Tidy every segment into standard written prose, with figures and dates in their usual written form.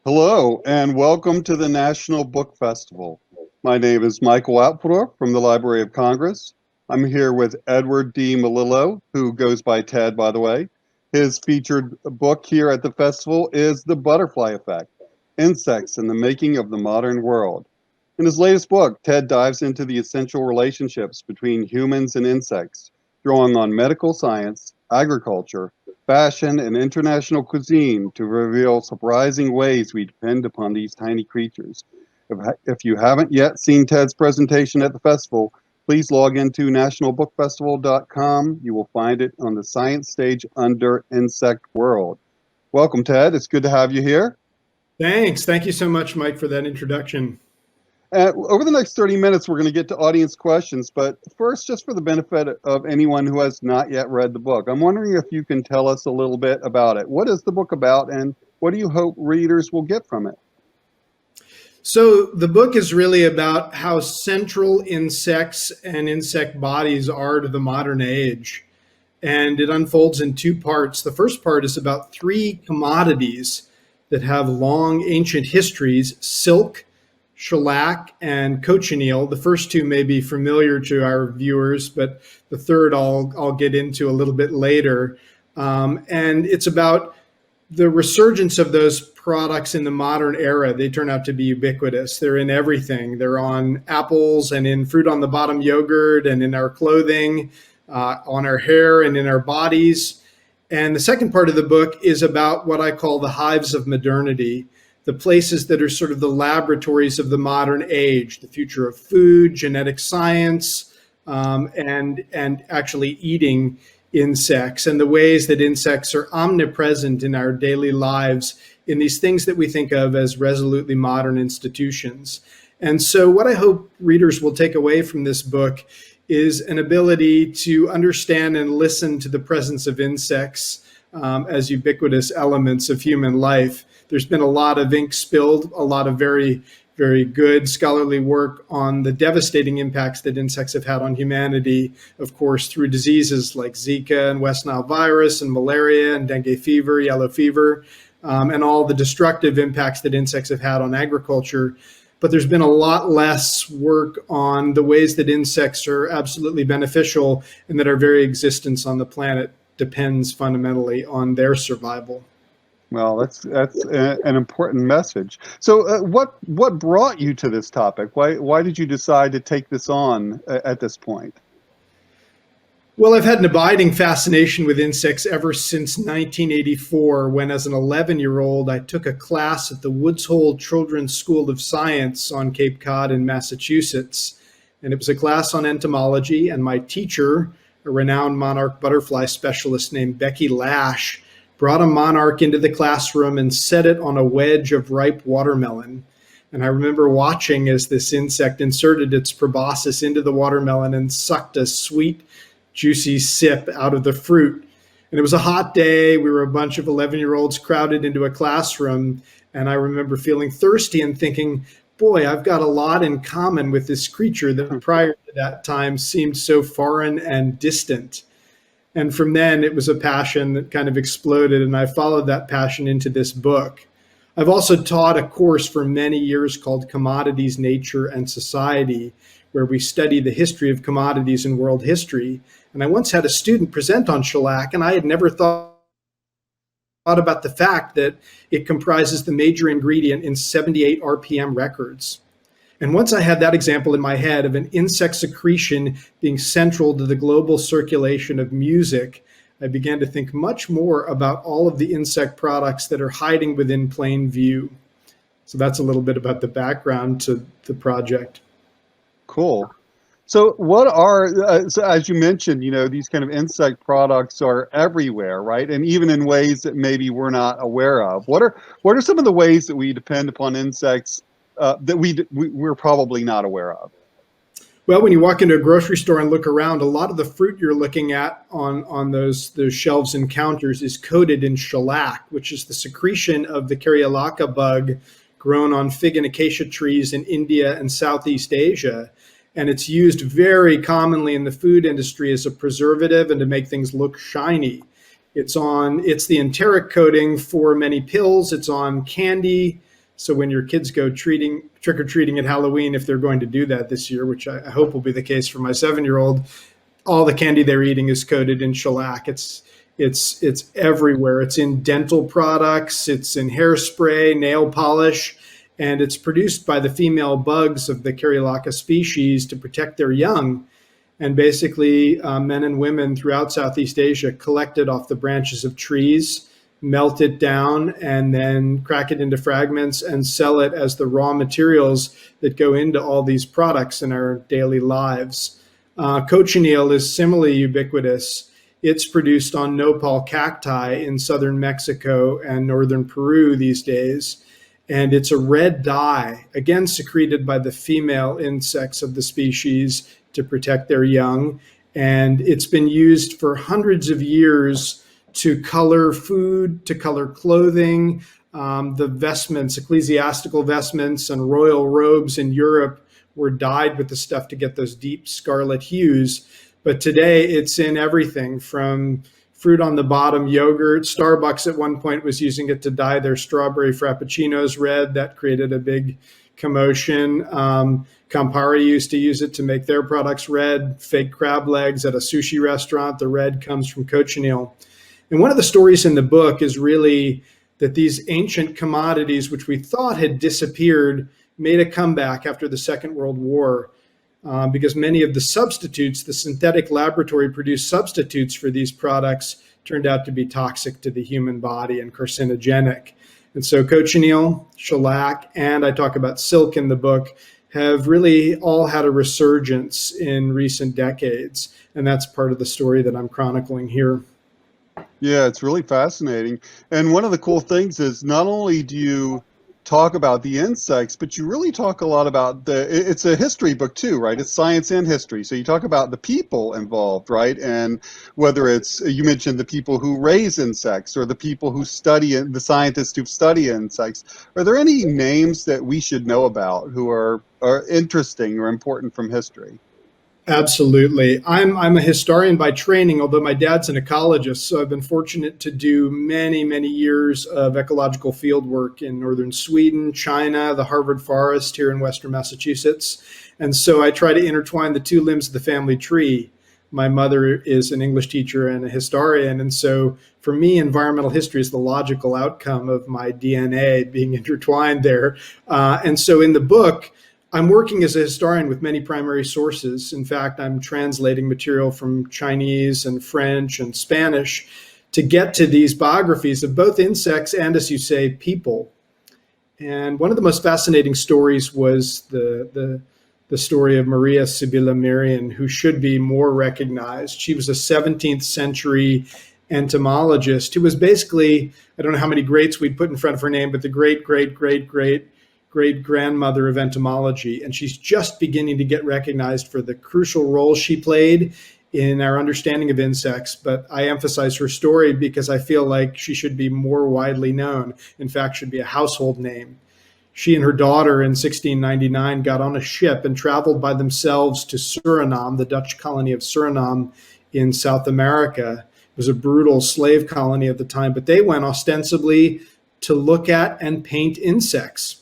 Hello, and welcome to the National Book Festival. My name is Michael Outport from the Library of Congress. I'm here with Edward D. Melillo, who goes by Ted, by the way. His featured book here at the festival is The Butterfly Effect: Insects and the Making of the Modern World. In his latest book, Ted dives into the essential relationships between humans and insects, drawing on medical science, agriculture, fashion, and international cuisine to reveal surprising ways we depend upon these tiny creatures. If you haven't yet seen Ted's presentation at the festival, please log into nationalbookfestival.com. You will find it on the science stage under Insect World. Welcome, Ted. It's good to have you here. Thanks. Thank you so much, Mike, for that introduction. Over the next 30 minutes, we're going to get to audience questions. But first, just for the benefit of anyone who has not yet read the book, I'm wondering if you can tell us a little bit about it. What is the book about, and what do you hope readers will get from it? So the book is really about how central insects and insect bodies are to the modern age. And it unfolds in two parts. The first part is about three commodities that have long ancient histories: silk, shellac, and cochineal. The first two may be familiar to our viewers, but the third I'll get into a little bit later. And it's about the resurgence of those products in the modern era. They turn out to be ubiquitous. They're in everything. They're on apples and in fruit on the bottom yogurt and in our clothing, on our hair and in our bodies. And the second part of the book is about what I call the hives of modernity, the places that are sort of the laboratories of the modern age, the future of food, genetic science, and actually eating insects, and the ways that insects are omnipresent in our daily lives in these things that we think of as resolutely modern institutions. And so what I hope readers will take away from this book is an ability to understand and listen to the presence of insects as ubiquitous elements of human life. There's been a lot of ink spilled, a lot of very, very good scholarly work on the devastating impacts that insects have had on humanity, of course, through diseases like Zika and West Nile virus and malaria and dengue fever, yellow fever, and all the destructive impacts that insects have had on agriculture. But there's been a lot less work on the ways that insects are absolutely beneficial and that our very existence on the planet depends fundamentally on their survival. Well, that's an important message. So, what brought you to this topic? Why did you decide to take this on at this point? Well, I've had an abiding fascination with insects ever since 1984, when, as an 11-year-old, I took a class at the Woods Hole Children's School of Science on Cape Cod in Massachusetts. And it was a class on entomology, and my teacher, a renowned monarch butterfly specialist named Becky Lash, brought a monarch into the classroom and set it on a wedge of ripe watermelon. And I remember watching as this insect inserted its proboscis into the watermelon and sucked a sweet, juicy sip out of the fruit. And it was a hot day. We were a bunch of 11-year-olds crowded into a classroom. And I remember feeling thirsty and thinking, boy, I've got a lot in common with this creature that prior to that time seemed so foreign and distant. And from then, it was a passion that kind of exploded, and I followed that passion into this book. I've also taught a course for many years called Commodities, Nature, and Society, where we study the history of commodities in world history. And I once had a student present on shellac, and I had never thought about the fact that it comprises the major ingredient in 78 RPM records. And once I had that example in my head of an insect secretion being central to the global circulation of music, I began to think much more about all of the insect products that are hiding within plain view. So that's a little bit about the background to the project. Cool. So what are, so as you mentioned, these kind of insect products are everywhere, right? And even in ways that maybe we're not aware of. What are some of the ways that we depend upon insects that we're probably not aware of? Well, when you walk into a grocery store and look around, a lot of the fruit you're looking at on those shelves and counters is coated in shellac, which is the secretion of the Caryolacca bug grown on fig and acacia trees in India and Southeast Asia. And it's used very commonly in the food industry as a preservative and to make things look shiny. It's the enteric coating for many pills. It's on candy. So when your kids go trick or treating at Halloween, if they're going to do that this year, which I hope will be the case for my 7-year-old, all the candy they're eating is coated in shellac. It's everywhere. It's in dental products, it's in hairspray, nail polish, and it's produced by the female bugs of the Caryolacca species to protect their young. And basically, men and women throughout Southeast Asia collect it off the branches of trees, melt it down, and then crack it into fragments and sell it as the raw materials that go into all these products in our daily lives. Cochineal is similarly ubiquitous. It's produced on nopal cacti in southern Mexico and northern Peru these days. And it's a red dye, again secreted by the female insects of the species to protect their young. And it's been used for hundreds of years to color food, to color clothing. The vestments, ecclesiastical vestments and royal robes in Europe were dyed with the stuff to get those deep scarlet hues. But today it's in everything from fruit on the bottom yogurt. Starbucks at one point was using it to dye their strawberry frappuccinos red. That created a big commotion. Campari used to use it to make their products red. Fake crab legs at a sushi restaurant, the red comes from cochineal. And one of the stories in the book is really that these ancient commodities, which we thought had disappeared, made a comeback after the Second World War. Because many of the substitutes, the synthetic laboratory produced substitutes for these products, turned out to be toxic to the human body and carcinogenic. And so cochineal, shellac, and I talk about silk in the book, have really all had a resurgence in recent decades. And that's part of the story that I'm chronicling here. Yeah, it's really fascinating. And one of the cool things is not only do you talk about the insects, but you really talk a lot about it's a history book too, right? It's science and history. So you talk about the people involved, right? And whether it's, you mentioned the people who raise insects or the people who study it, the scientists who study insects. Are there any names that we should know about who are interesting or important from history? Absolutely. I'm a historian by training, although my dad's an ecologist. So I've been fortunate to do many, many years of ecological field work in northern Sweden, China, the Harvard forest here in western Massachusetts. And so I try to intertwine the two limbs of the family tree. My mother is an English teacher and a historian. And so for me, environmental history is the logical outcome of my DNA being intertwined there. And so in the book, I'm working as a historian with many primary sources. In fact, I'm translating material from Chinese and French and Spanish to get to these biographies of both insects and, as you say, people. And one of the most fascinating stories was the story of Maria Sibylla Merian, who should be more recognized. She was a 17th century entomologist who was basically, I don't know how many greats we'd put in front of her name, but the great-grandmother of entomology. And she's just beginning to get recognized for the crucial role she played in our understanding of insects. But I emphasize her story because I feel like she should be more widely known. In fact, should be a household name. She and her daughter in 1699 got on a ship and traveled by themselves to Suriname, the Dutch colony of Suriname in South America. It was a brutal slave colony at the time, but they went ostensibly to look at and paint insects.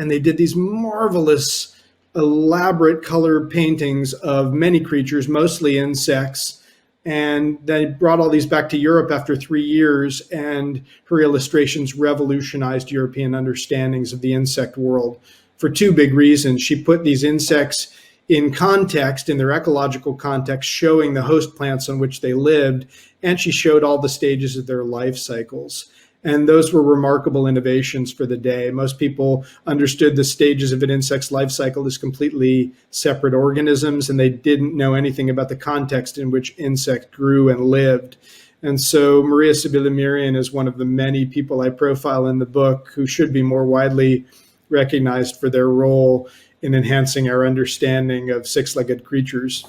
And they did these marvelous, elaborate color paintings of many creatures, mostly insects. And they brought all these back to Europe after 3 years, and her illustrations revolutionized European understandings of the insect world for two big reasons. She put these insects in context, in their ecological context, showing the host plants on which they lived, and she showed all the stages of their life cycles. And those were remarkable innovations for the day. Most people understood the stages of an insect's life cycle as completely separate organisms, and they didn't know anything about the context in which insect grew and lived. And so Maria Sibylla Merian is one of the many people I profile in the book who should be more widely recognized for their role in enhancing our understanding of six-legged creatures.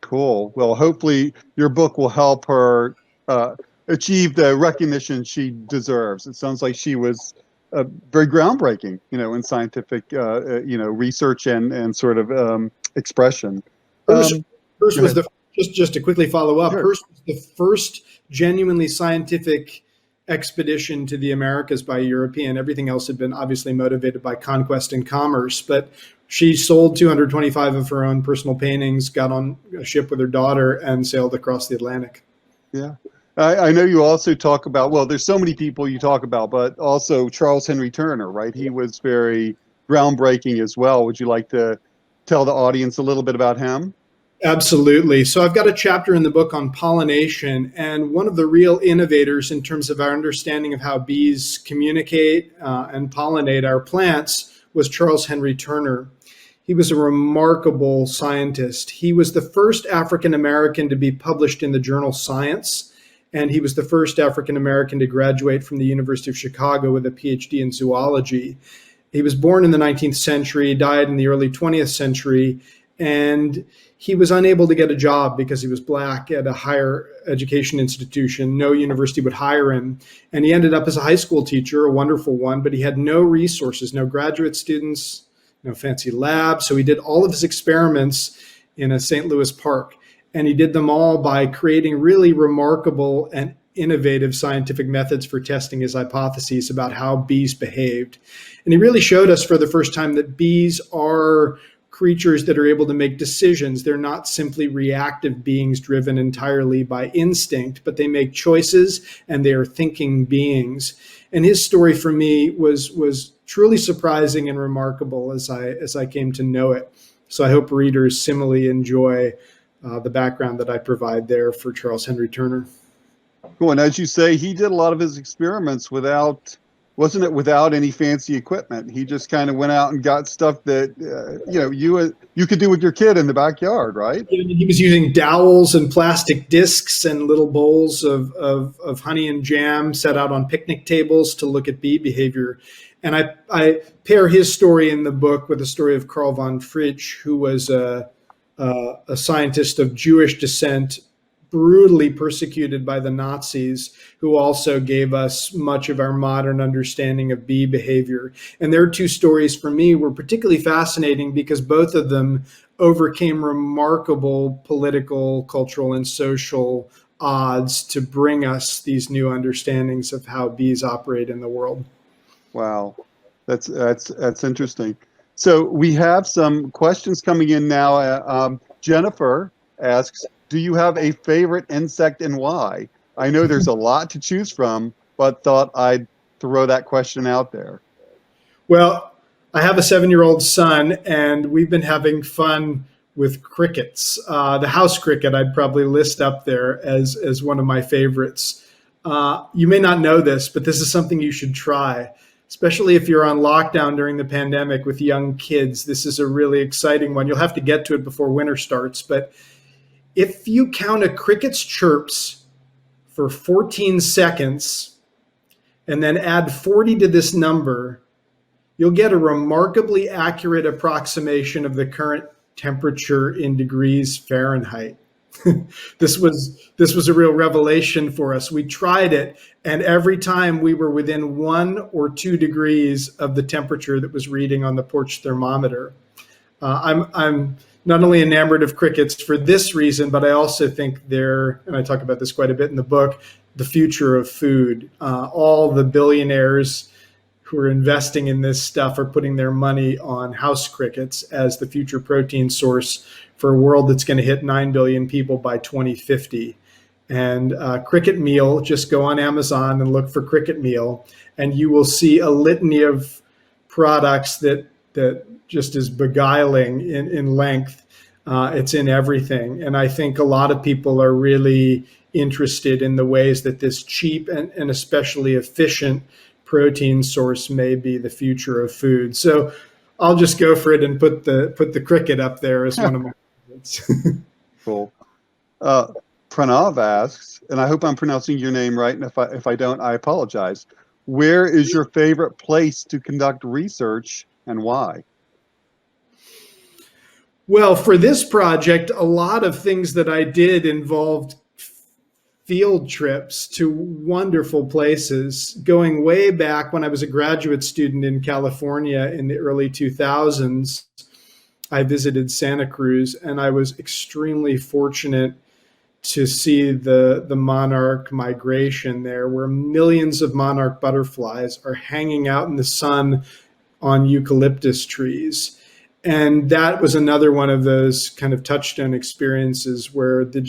Cool. Well, hopefully your book will help her achieve the recognition she deserves. It sounds like she was very groundbreaking, in scientific, research and sort of expression. Hers was just to quickly follow up. Sure. Hers was the first genuinely scientific expedition to the Americas by a European. Everything else had been obviously motivated by conquest and commerce, but she sold 225 of her own personal paintings, got on a ship with her daughter, and sailed across the Atlantic. Yeah. I know you also talk about, well, there's so many people you talk about, but also Charles Henry Turner, right? He was very groundbreaking as well. Would you like to tell the audience a little bit about him? Absolutely. So I've got a chapter in the book on pollination, and one of the real innovators in terms of our understanding of how bees communicate and pollinate our plants was Charles Henry Turner. He was a remarkable scientist. He was the first African American to be published in the journal Science, and he was the first African American to graduate from the University of Chicago with a PhD in zoology. He was born in the 19th century, died in the early 20th century, and he was unable to get a job because he was black at a higher education institution. No university would hire him. And he ended up as a high school teacher, a wonderful one, but he had no resources, no graduate students, no fancy lab. So he did all of his experiments in a St. Louis park. And he did them all by creating really remarkable and innovative scientific methods for testing his hypotheses about how bees behaved. And he really showed us for the first time that bees are creatures that are able to make decisions. They're not simply reactive beings driven entirely by instinct, but they make choices and they are thinking beings. And his story for me was truly surprising and remarkable as I came to know it. So I hope readers similarly enjoy the background that I provide there for Charles Henry Turner. Cool. And as you say, he did a lot of his experiments wasn't it without any fancy equipment? He just kind of went out and got stuff that, you could do with your kid in the backyard, right? He was using dowels and plastic discs and little bowls of honey and jam set out on picnic tables to look at bee behavior. And I pair his story in the book with the story of Karl von Fritsch, who was a scientist of Jewish descent, brutally persecuted by the Nazis, who also gave us much of our modern understanding of bee behavior. And their two stories for me were particularly fascinating because both of them overcame remarkable political, cultural, and social odds to bring us these new understandings of how bees operate in the world. Wow, that's interesting. So we have some questions coming in now. Jennifer asks, do you have a favorite insect and why? I know there's a lot to choose from, but thought I'd throw that question out there. Well, I have a 7-year-old son, and we've been having fun with crickets. The house cricket I'd probably list up there as one of my favorites. You may not know this, but this is something you should try, especially if you're on lockdown during the pandemic with young kids. This is a really exciting one. You'll have to get to it before winter starts, but if you count a cricket's chirps for 14 seconds and then add 40 to this number, you'll get a remarkably accurate approximation of the current temperature in degrees Fahrenheit. This was a real revelation for us. We tried it, and every time we were within 1 or 2 degrees of the temperature that was reading on the porch thermometer. I'm not only enamored of crickets for this reason, but I also think they're, and I talk about this quite a bit in the book, the future of food. All the billionaires who are investing in this stuff are putting their money on house crickets as the future protein source for a world that's going to hit 9 billion people by 2050. And cricket meal, just go on Amazon and look for cricket meal, and you will see a litany of products that just is beguiling in length. It's in everything. And I think a lot of people are really interested in the ways that this cheap and especially efficient protein source may be the future of food. So I'll just go for it and put the cricket up there as one of my favorites. Cool. Pranav asks, and I hope I'm pronouncing your name right, and if I don't, I apologize. Where is your favorite place to conduct research and why? Well, for this project, a lot of things that I did involved field trips to wonderful places. Going way back when I was a graduate student in California in the early 2000s, I visited Santa Cruz, and I was extremely fortunate to see the monarch migration there, where millions of monarch butterflies are hanging out in the sun on eucalyptus trees. And that was another one of those kind of touchstone experiences where the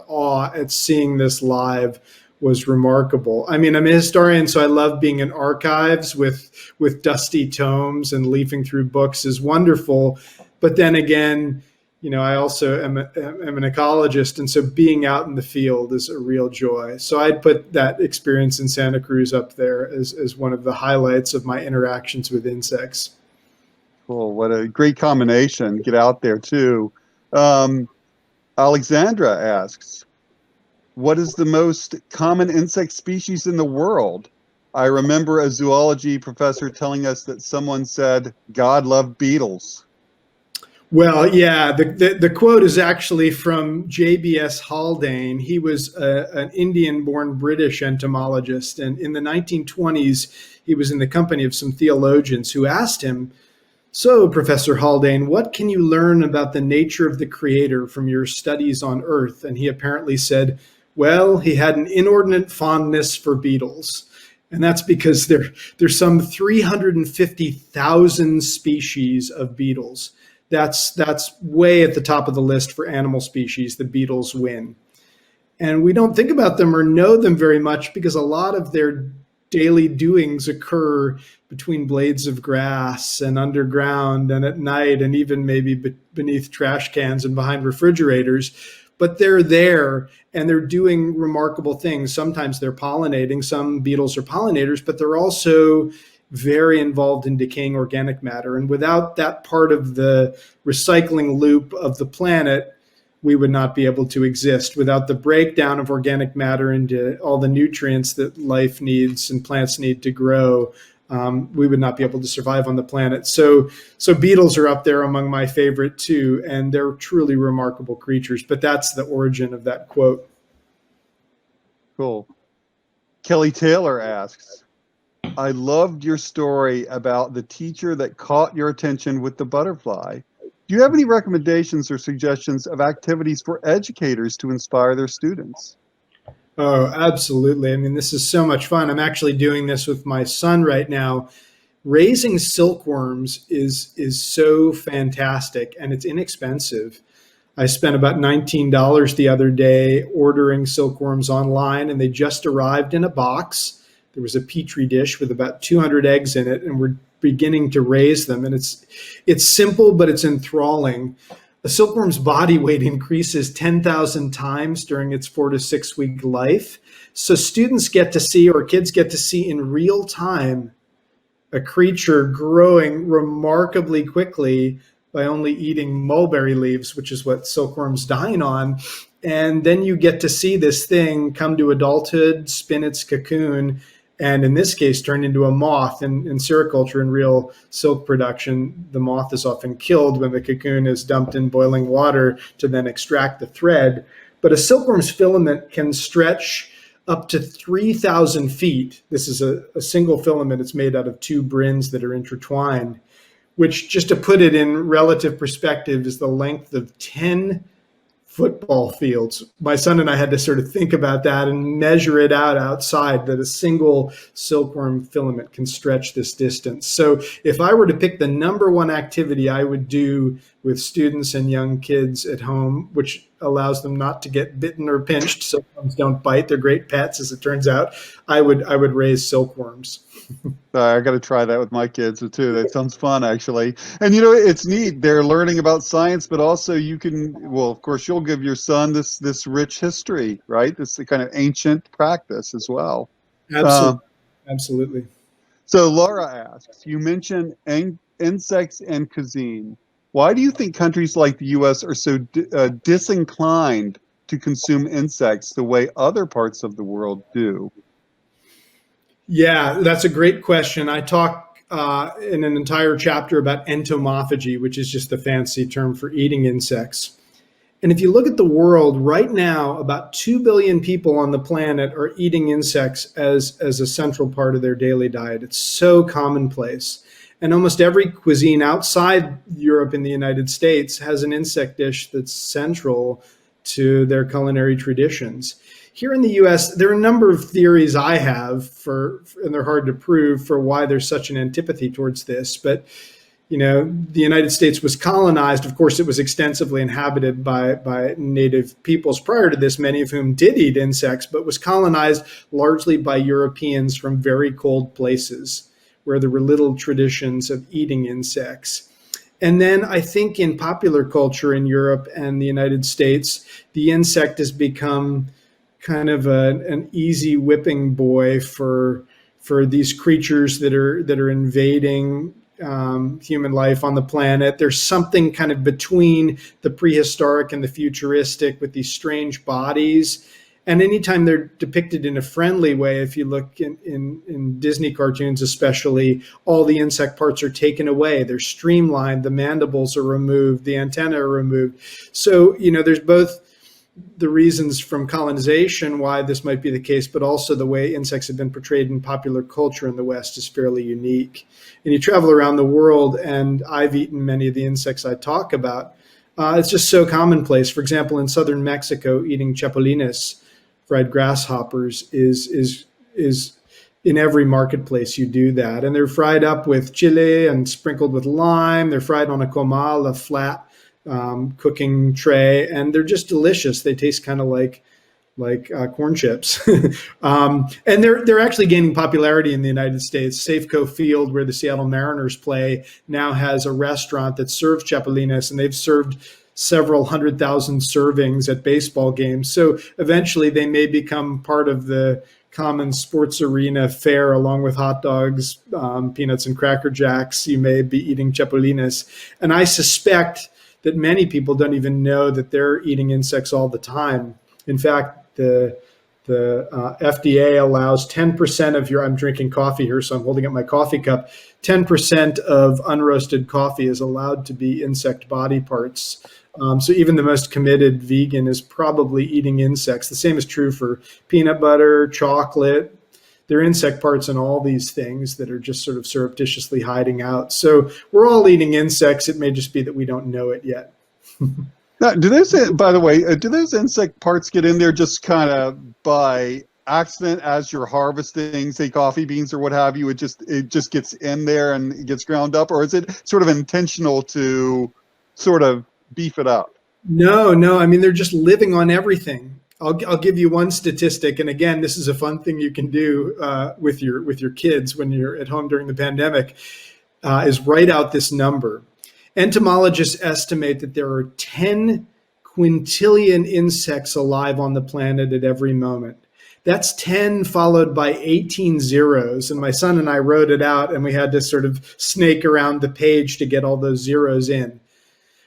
awe at seeing this live was remarkable. I mean, I'm a historian, so I love being in archives with dusty tomes, and leafing through books is wonderful. But then again, I also am an ecologist, and so being out in the field is a real joy. So I'd put that experience in Santa Cruz up there as one of the highlights of my interactions with insects. Cool. What a great combination. Get out there too. Alexandra asks, what is the most common insect species in the world? I remember a zoology professor telling us that someone said God loved beetles. Well, yeah, the quote is actually from J.B.S. Haldane. He was an Indian-born British entomologist, and in the 1920s, he was in the company of some theologians who asked him, "So, Professor Haldane, what can you learn about the nature of the Creator from your studies on Earth?" And he apparently said, well, he had an inordinate fondness for beetles. And that's because there's some 350,000 species of beetles. That's way at the top of the list for animal species. The beetles win. And we don't think about them or know them very much because a lot of their daily doings occur between blades of grass and underground and at night, and even maybe beneath trash cans and behind refrigerators. But they're there and they're doing remarkable things. Sometimes they're pollinating. Some beetles are pollinators, but they're also very involved in decaying organic matter. And without that part of the recycling loop of the planet, we would not be able to exist. Without the breakdown of organic matter into all the nutrients that life needs and plants need to grow, we would not be able to survive on the planet. So beetles are up there among my favorite too, and they're truly remarkable creatures. But that's the origin of that quote. Cool. Kelly Taylor asks, I loved your story about the teacher that caught your attention with the butterfly. Do you have any recommendations or suggestions of activities for educators to inspire their students? Oh, absolutely. I mean, this is so much fun. I'm actually doing this with my son right now. Raising silkworms is so fantastic, and it's inexpensive. I spent about $19 the other day ordering silkworms online, and they just arrived in a box. There was a petri dish with about 200 eggs in it, and we're beginning to raise them. And it's simple, but it's enthralling. A silkworm's body weight increases 10,000 times during its 4 to 6 week life. So students get to see, or kids get to see in real time, a creature growing remarkably quickly by only eating mulberry leaves, which is what silkworms dine on. And then you get to see this thing come to adulthood, spin its cocoon, and in this case, turn into a moth. In sericulture, in real silk production, the moth is often killed when the cocoon is dumped in boiling water to then extract the thread. But a silkworm's filament can stretch up to 3,000 feet. This is a single filament. It's made out of 2 brins that are intertwined, which, just to put it in relative perspective, is the length of 10 football fields. My son and I had to sort of think about that and measure it out outside, that a single silkworm filament can stretch this distance. So if I were to pick the number one activity I would do with students and young kids at home, which allows them not to get bitten or pinched, silkworms don't bite, they're great pets as it turns out, I would raise silkworms. I got to try that with my kids too. That sounds fun, actually. And it's neat. They're learning about science, but also you can, well, of course, you'll give your son this rich history, right? This kind of ancient practice as well. Absolutely. So Laura asks, you mentioned insects and cuisine. Why do you think countries like the U.S. are so disinclined to consume insects the way other parts of the world do? Yeah, that's a great question. I talk in an entire chapter about entomophagy, which is just the fancy term for eating insects. And if you look at the world right now, about 2 billion people on the planet are eating insects as a central part of their daily diet. It's so commonplace. And almost every cuisine outside Europe and the United States has an insect dish that's central to their culinary traditions. Here in the US, there are a number of theories I have and they're hard to prove, for why there's such an antipathy towards this. But the United States was colonized. Of course, it was extensively inhabited by native peoples prior to this, many of whom did eat insects, but was colonized largely by Europeans from very cold places where there were little traditions of eating insects. And then I think in popular culture in Europe and the United States, the insect has become kind of an easy whipping boy for these creatures that are invading human life on the planet. There's something kind of between the prehistoric and the futuristic with these strange bodies. And anytime they're depicted in a friendly way, if you look in Disney cartoons especially, all the insect parts are taken away. They're streamlined, the mandibles are removed, the antennae are removed. So, there's both the reasons from colonization why this might be the case, but also the way insects have been portrayed in popular culture in the West is fairly unique. And you travel around the world, and I've eaten many of the insects I talk about. It's just so commonplace. For example, in southern Mexico, eating chapulines, fried grasshoppers, is in every marketplace you do that. And they're fried up with chile and sprinkled with lime. They're fried on a comal, a flat cooking tray, and they're just delicious. They taste kind of like corn chips. And they're actually gaining popularity in the United States. Safeco Field, where the Seattle Mariners play, now has a restaurant that serves chapulines, and they've served several 100,000 servings at baseball games. So eventually they may become part of the common sports arena fare, along with hot dogs, peanuts and Cracker Jacks. You may be eating chapulines. And I suspect that many people don't even know that they're eating insects all the time. In fact, the FDA allows 10% of I'm drinking coffee here, so I'm holding up my coffee cup. 10% of unroasted coffee is allowed to be insect body parts. So even the most committed vegan is probably eating insects. The same is true for peanut butter, chocolate. There are insect parts in all these things that are just sort of surreptitiously hiding out. So we're all eating insects. It may just be that we don't know it yet. Now, by the way, do those insect parts get in there just kind of by accident as you're harvesting, say, coffee beans or what have you? It just gets in there and it gets ground up, or is it sort of intentional to sort of beef it up? No. I mean, they're just living on everything. I'll give you one statistic, and again, this is a fun thing you can do with your kids when you're at home during the pandemic. Is write out this number. Entomologists estimate that there are 10 quintillion insects alive on the planet at every moment. That's 10 followed by 18 zeros. And my son and I wrote it out, and we had to sort of snake around the page to get all those zeros in.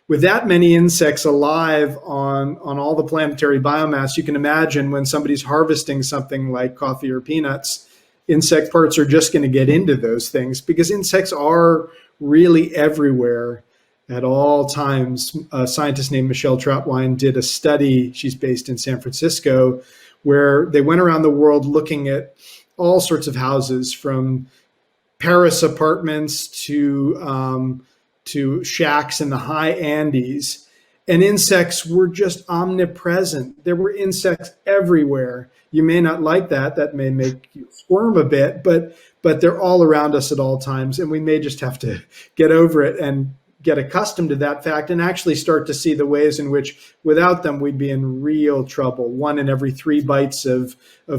With that many insects alive on all the planetary biomass, you can imagine when somebody's harvesting something like coffee or peanuts, insect parts are just going to get into those things, because insects are really everywhere at all times. A scientist named Michelle Troutwine did a study, she's based in San Francisco, where they went around the world looking at all sorts of houses, from Paris apartments to shacks in the high Andes, and insects were just omnipresent. There were insects everywhere. You may not like that. That may make you squirm a bit, but they're all around us at all times, and we may just have to get over it and get accustomed to that fact and actually start to see the ways in which without them we'd be in real trouble. 1 in every 3 bites of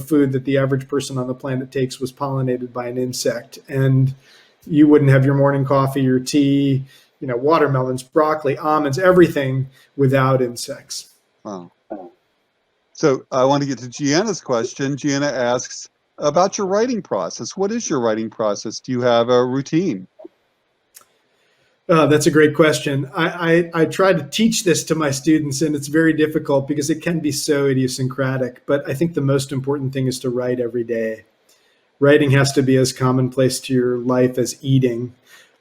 food that the average person on the planet takes was pollinated by an insect. And you wouldn't have your morning coffee, your tea, watermelons, broccoli, almonds, everything without insects. Wow. So I want to get to Gianna's question. Gianna asks about your writing process. What is your writing process? Do you have a routine? That's a great question. I try to teach this to my students, and it's very difficult because it can be so idiosyncratic. But I think the most important thing is to write every day. Writing has to be as commonplace to your life as eating.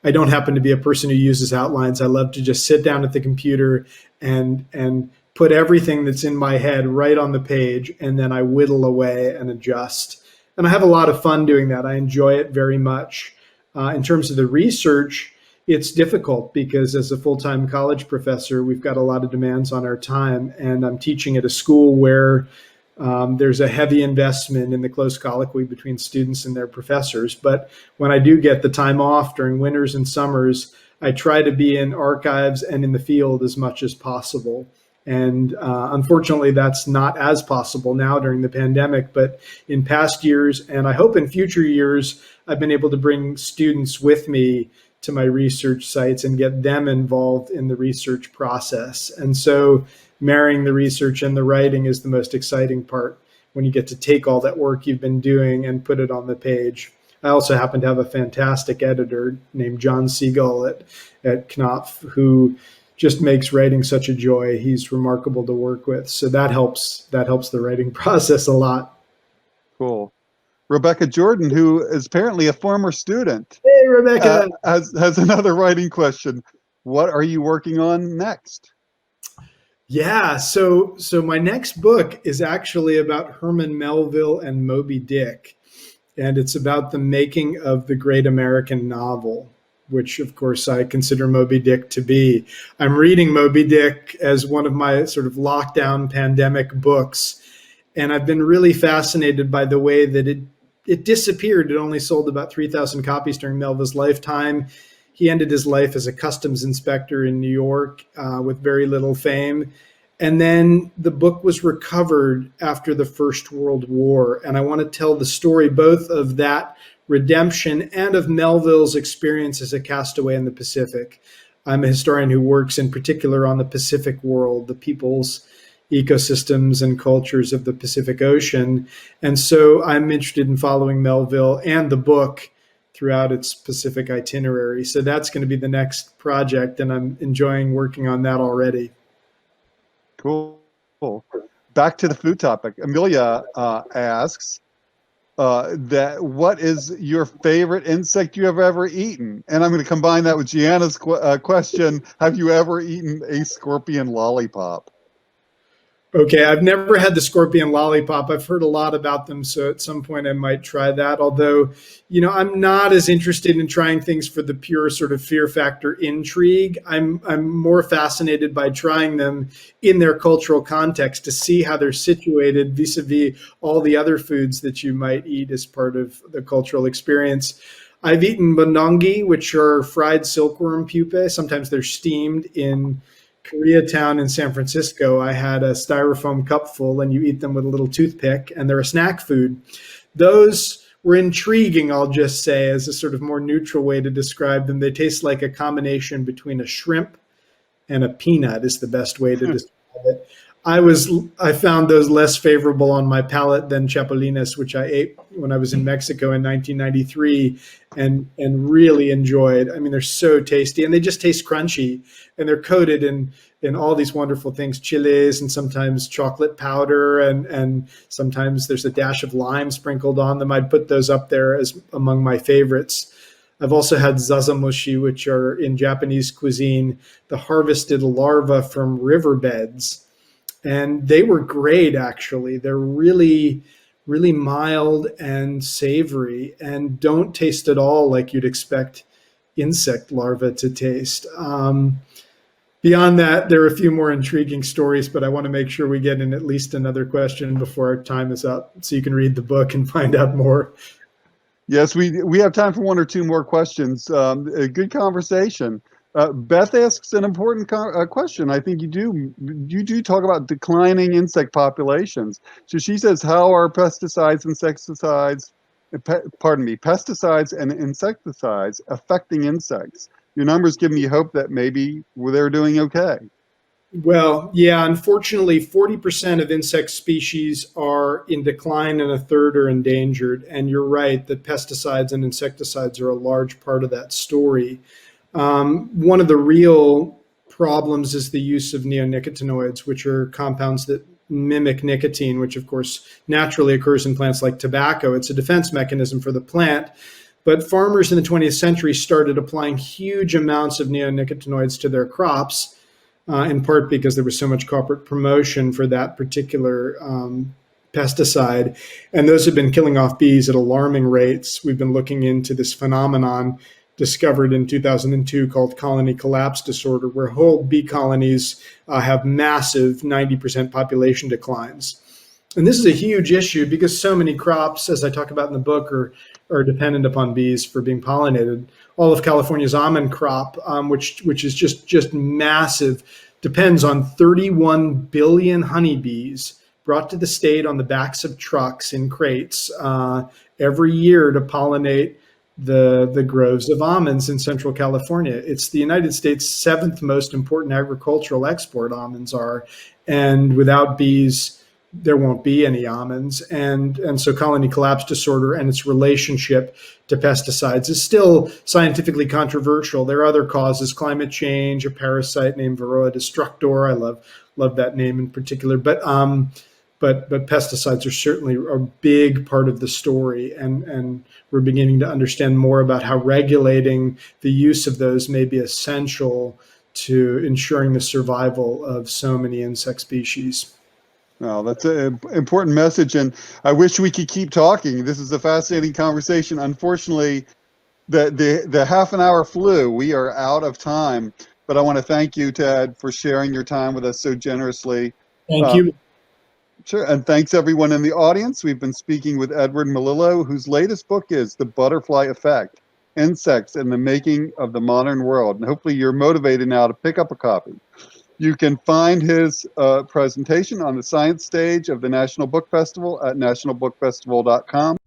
I don't happen to be a person who uses outlines. I love to just sit down at the computer and put everything that's in my head right on the page, and then I whittle away and adjust. And I have a lot of fun doing that. I enjoy it very much. In terms of the research, It's difficult because as a full-time college professor, we've got a lot of demands on our time, and I'm teaching at a school where there's a heavy investment in the close colloquy between students and their professors. But when I do get the time off during winters and summers, I try to be in archives and in the field as much as possible. And unfortunately, that's not as possible now during the pandemic. But in past years, and I hope in future years, I've been able to bring students with me to my research sites and get them involved in the research process. And so marrying the research and the writing is the most exciting part, when you get to take all that work you've been doing and put it on the page. I also happen to have a fantastic editor named John Siegel at Knopf, who just makes writing such a joy. He's remarkable to work with. So that helps the writing process a lot. Cool. Rebecca Jordan, who is apparently a former student. Hey, Rebecca. Has another writing question. What are you working on next? Yeah, so my next book is actually about Herman Melville and Moby Dick, and it's about the making of the great American novel, which of course I consider Moby Dick to be. I'm reading Moby Dick as one of my sort of lockdown pandemic books, and I've been really fascinated by the way that it disappeared. It only sold about 3,000 copies during Melville's lifetime. He ended his life as a customs inspector in New York with very little fame. And then the book was recovered after the First World War. And I want to tell the story both of that redemption and of Melville's experience as a castaway in the Pacific. I'm a historian who works in particular on the Pacific world, the peoples, ecosystems, and cultures of the Pacific Ocean. And so I'm interested in following Melville and the book throughout its Pacific itinerary. So that's going to be the next project, and I'm enjoying working on that already. Cool. Back to the food topic. Amelia asks that what is your favorite insect you have ever eaten? And I'm going to combine that with Gianna's question. Have you ever eaten a scorpion lollipop? Okay, I've never had the scorpion lollipop. I've heard a lot about them, so at some point I might try that. Although, I'm not as interested in trying things for the pure sort of fear factor intrigue. I'm more fascinated by trying them in their cultural context to see how they're situated vis-a-vis all the other foods that you might eat as part of the cultural experience. I've eaten bandongi, which are fried silkworm pupae. Sometimes they're steamed in Koreatown in San Francisco. I had a styrofoam cup full, and you eat them with a little toothpick, and they're a snack food. Those were intriguing, I'll just say, as a sort of more neutral way to describe them. They taste like a combination between a shrimp and a peanut is the best way to describe it. I found those less favorable on my palate than chapulines, which I ate when I was in Mexico in 1993 and really enjoyed. I mean, they're so tasty, and they just taste crunchy, and they're coated in all these wonderful things, chiles and sometimes chocolate powder, and sometimes there's a dash of lime sprinkled on them. I'd put those up there as among my favorites. I've also had zazamushi, which are in Japanese cuisine, the harvested larvae from riverbeds. And they were great, actually. They're really, really mild and savory and don't taste at all like you'd expect insect larvae to taste. Beyond that, there are a few more intriguing stories, but I want to make sure we get in at least another question before our time is up, so you can read the book and find out more. Yes, we have time for one or two more questions. A good conversation. Beth asks an important question. I think you do talk about declining insect populations. So she says, how are pesticides and insecticides affecting insects? Your numbers give me hope that maybe they're doing okay. Well, yeah, unfortunately, 40% of insect species are in decline and a third are endangered. And you're right that pesticides and insecticides are a large part of that story. One of the real problems is the use of neonicotinoids, which are compounds that mimic nicotine, which of course naturally occurs in plants like tobacco. It's a defense mechanism for the plant. But farmers in the 20th century started applying huge amounts of neonicotinoids to their crops, in part because there was so much corporate promotion for that particular pesticide. And those have been killing off bees at alarming rates. We've been looking into this phenomenon discovered in 2002 called colony collapse disorder, where whole bee colonies have massive 90% population declines. And this is a huge issue because so many crops, as I talk about in the book, are dependent upon bees for being pollinated. All of California's almond crop, which is just massive, depends on 31 billion honeybees brought to the state on the backs of trucks in crates every year to pollinate the groves of almonds in Central California. It's the United States' seventh most important agricultural export, almonds are, and without bees, there won't be any almonds. And so colony collapse disorder and its relationship to pesticides is still scientifically controversial. There are other causes, climate change, a parasite named Varroa destructor. I love that name in particular. But pesticides are certainly a big part of the story, and we're beginning to understand more about how regulating the use of those may be essential to ensuring the survival of so many insect species. Well, that's an important message, and I wish we could keep talking. This is a fascinating conversation. Unfortunately, the half an hour flew. We are out of time, but I want to thank you, Ted, for sharing your time with us so generously. Thank you. Sure, and thanks everyone in the audience. We've been speaking with Edward Melillo, whose latest book is The Butterfly Effect: Insects and the Making of the Modern World. And hopefully you're motivated now to pick up a copy. You can find his presentation on the science stage of the National Book Festival at nationalbookfestival.com.